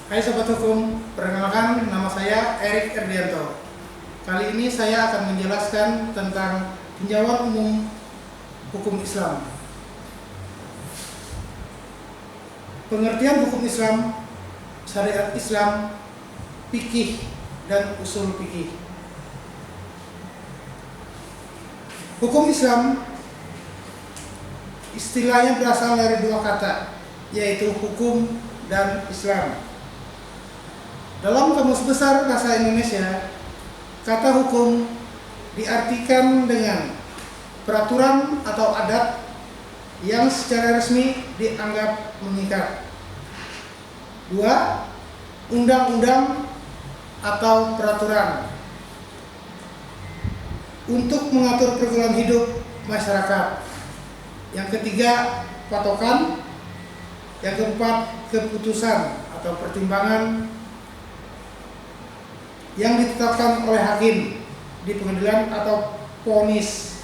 Hai Sobat Hukum, perkenalkan nama saya Erik Erdianto. Kali ini saya akan menjelaskan tentang tinjauan umum hukum Islam. Pengertian hukum Islam, syariat Islam, fikih, dan usul fikih. Hukum Islam istilahnya berasal dari dua kata, yaitu hukum dan Islam. Dalam Kamus Besar Bahasa Indonesia, kata hukum diartikan dengan peraturan atau adat yang secara resmi dianggap mengikat. 2. Undang-undang atau peraturan untuk mengatur pergaulan hidup masyarakat. Yang ketiga, patokan. Yang keempat, keputusan atau pertimbangan yang ditetapkan oleh hakim di pengadilan atau vonis.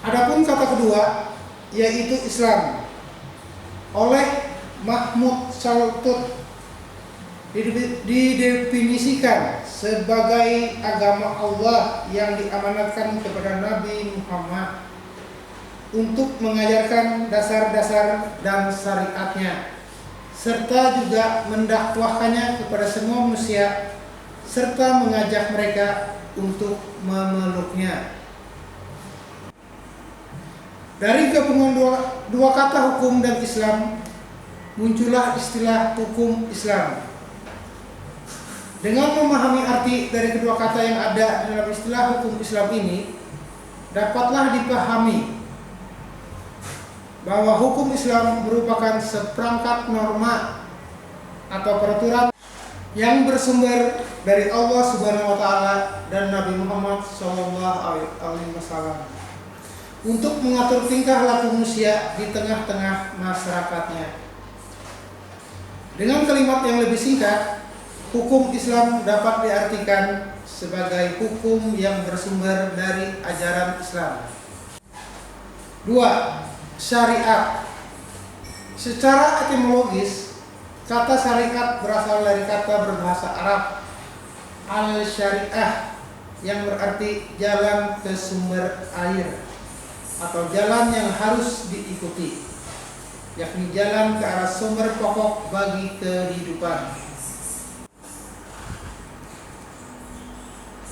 Adapun kata kedua, yaitu Islam, oleh Mahmud Saltut didefinisikan sebagai agama Allah yang diamanatkan kepada Nabi Muhammad untuk mengajarkan dasar-dasar dan syariatnya, serta juga mendakwahkannya kepada semua manusia, serta mengajak mereka untuk memeluknya. Dari gabungan dua kata hukum dan Islam, muncullah istilah hukum Islam. Dengan memahami arti dari kedua kata yang ada dalam istilah hukum Islam ini, dapatlah dipahami bahwa hukum Islam merupakan seperangkat norma atau peraturan yang bersumber dari Allah Subhanahu wa Ta'ala dan Nabi Muhammad SAW untuk mengatur tingkah laku manusia di tengah-tengah masyarakatnya. Dengan kalimat yang lebih singkat, hukum Islam dapat diartikan sebagai hukum yang bersumber dari ajaran Islam. 2. Syariat. Secara etimologis, kata syariat berasal dari kata berbahasa Arab al-syariah yang berarti jalan ke sumber air atau jalan yang harus diikuti, yakni jalan ke arah sumber pokok bagi kehidupan.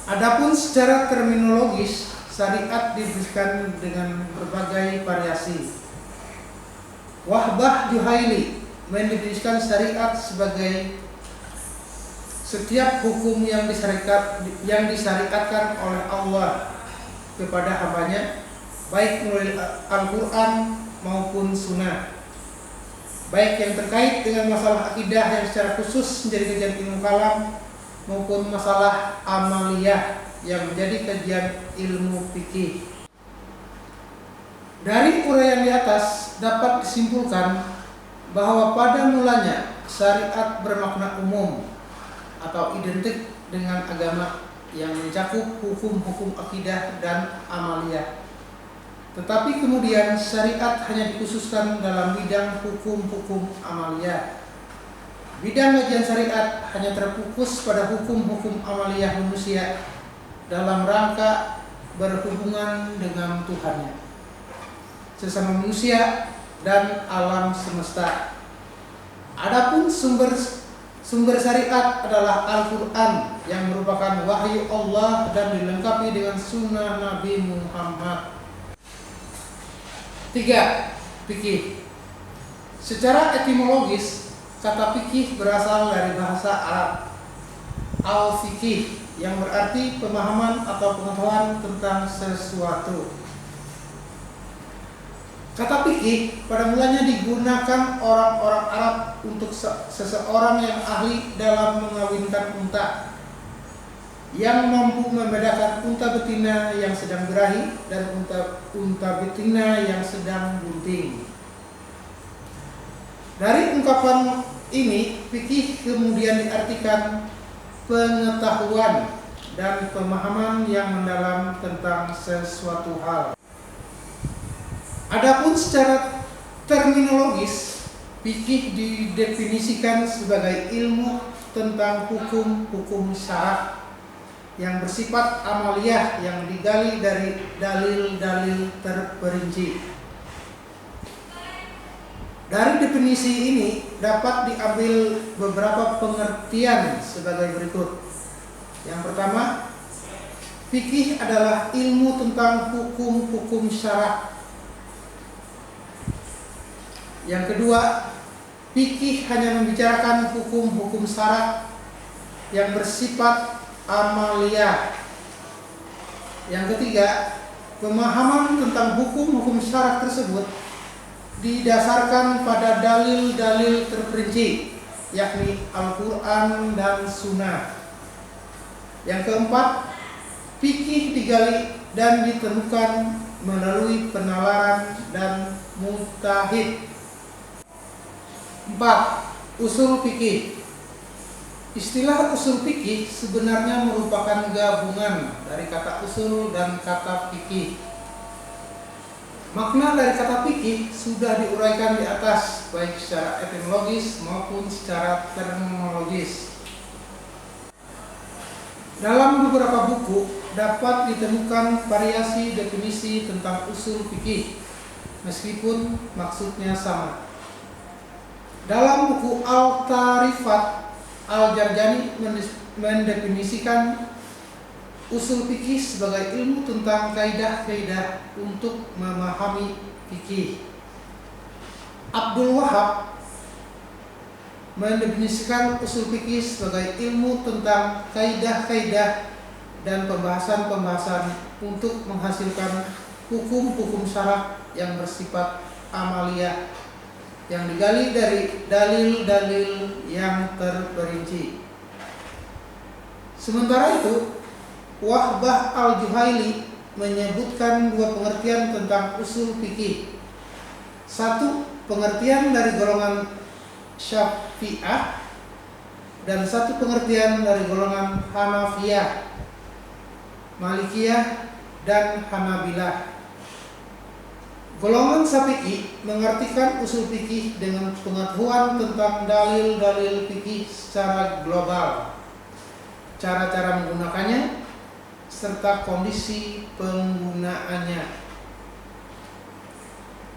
Adapun secara terminologis, syariat diberikan dengan berbagai variasi. Wahbah Juhaili mendefinisikan syariat sebagai setiap hukum yang disyariatkan oleh Allah kepada hambanya, baik melalui Al-Quran maupun Sunnah, baik yang terkait dengan masalah akidah yang secara khusus menjadi kajian ilmu kalam, maupun masalah amaliyah yang menjadi kajian ilmu fikih. Dari uraian di atas dapat disimpulkan bahwa pada mulanya syariat bermakna umum atau identik dengan agama yang mencakup hukum-hukum akidah dan amaliyah. Tetapi kemudian syariat hanya dikhususkan dalam bidang hukum-hukum amaliyah. Bidang kajian syariat hanya terfokus pada hukum-hukum amaliyah manusia dalam rangka berhubungan dengan Tuhannya, sesama manusia, dan alam semesta. Adapun sumber syariat adalah Al-Quran yang merupakan wahyu Allah dan dilengkapi dengan sunnah Nabi Muhammad. 3. Fikih. Secara etimologis, kata fikih berasal dari bahasa Arab al-fikih yang berarti pemahaman atau pengetahuan tentang sesuatu. Kata fikih pada mulanya digunakan orang-orang Arab untuk seseorang yang ahli dalam mengawinkan unta, yang mampu membedakan unta betina yang sedang birahi dan unta betina yang sedang bunting. Dari ungkapan ini, fikih kemudian diartikan pengetahuan dan pemahaman yang mendalam tentang sesuatu hal. Adapun secara terminologis, fikih didefinisikan sebagai ilmu tentang hukum-hukum syara yang bersifat amaliyah yang digali dari dalil-dalil terperinci. Dari definisi ini dapat diambil beberapa pengertian sebagai berikut. Yang pertama, fikih adalah ilmu tentang hukum-hukum syara. Yang kedua, fikih hanya membicarakan hukum-hukum syara yang bersifat amaliyah. Yang ketiga, pemahaman tentang hukum-hukum syara tersebut didasarkan pada dalil-dalil terperinci, yakni Al-Quran dan Sunnah. Yang keempat, fikih digali dan ditemukan melalui penalaran dan mujtahid. 4. Usul fikih. Istilah usul fikih sebenarnya merupakan gabungan dari kata usul dan kata fikih. Makna dari kata fikih sudah diuraikan di atas, baik secara etimologis maupun secara terminologis. Dalam beberapa buku dapat ditemukan variasi definisi tentang usul fikih, meskipun maksudnya sama. Dalam buku Al-Tarifat, Al-Jarjani mendefinisikan usul fikih sebagai ilmu tentang kaidah-kaidah untuk memahami fikih. Abdul Wahab mendefinisikan usul fikih sebagai ilmu tentang kaidah-kaidah dan pembahasan-pembahasan untuk menghasilkan hukum-hukum syara yang bersifat amaliyah yang digali dari dalil-dalil yang terperinci. Sementara itu, Wahbah Al-Juhaili menyebutkan dua pengertian tentang usul fikih. Satu, pengertian dari golongan Syafi'ah, dan satu pengertian dari golongan Hanafiyah, Malikiyah, dan Hanabilah. Golongan Syafi'i mengartikan usul fikih dengan pengetahuan tentang dalil-dalil fikih secara global, cara-cara menggunakannya, serta kondisi penggunaannya.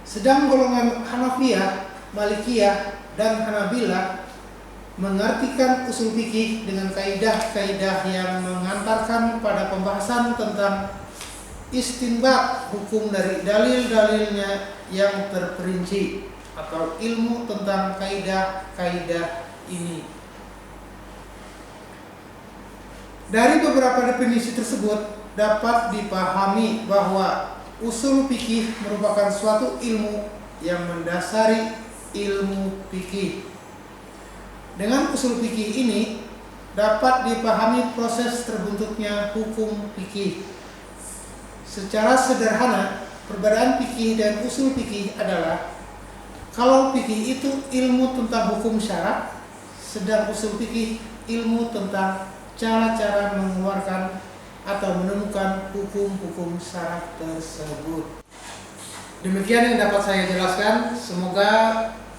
Sedang golongan Hanafiyah, Malikiyah, dan Hanabilah mengartikan usul fikih dengan kaidah-kaidah yang mengantarkan pada pembahasan tentang istinbat hukum dari dalil-dalilnya yang terperinci atau ilmu tentang kaidah-kaidah ini. Dari beberapa definisi tersebut dapat dipahami bahwa usul fikih merupakan suatu ilmu yang mendasari ilmu fikih. Dengan usul fikih ini dapat dipahami proses terbentuknya hukum fikih. Secara sederhana, perbedaan fikih dan usul fikih adalah kalau fikih itu ilmu tentang hukum syara, sedang usul fikih ilmu tentang cara-cara mengeluarkan atau menemukan hukum-hukum syara tersebut. Demikian yang dapat saya jelaskan. Semoga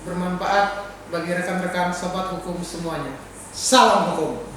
bermanfaat bagi rekan-rekan sobat hukum semuanya. Salam hukum.